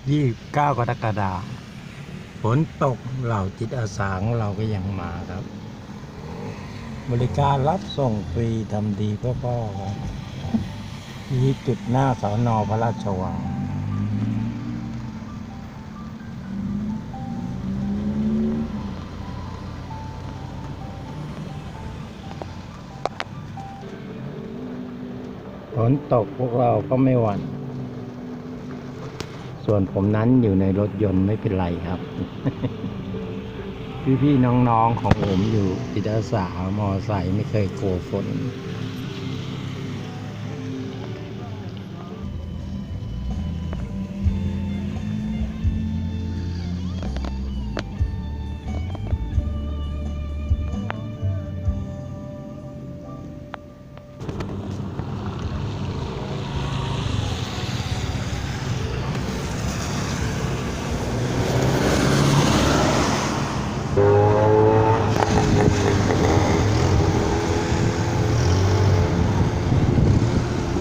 29 กรกฎาคมฝนตกเหล่าจิตอาสาของเราก็ยังมาครับ บริการรับส่งฟรีทำดีเพื่อพ่อครับที่จุดหน้าสน.พระราชวังฝนตกพวกเราก็ไม่หวั่นส่วนผมนั้นอยู่ในรถยนต์ไม่เป็นไรครับ พี่ๆน้องๆของผมอยู่จิตอาสามอไซค์ไม่เคยกลัวฝน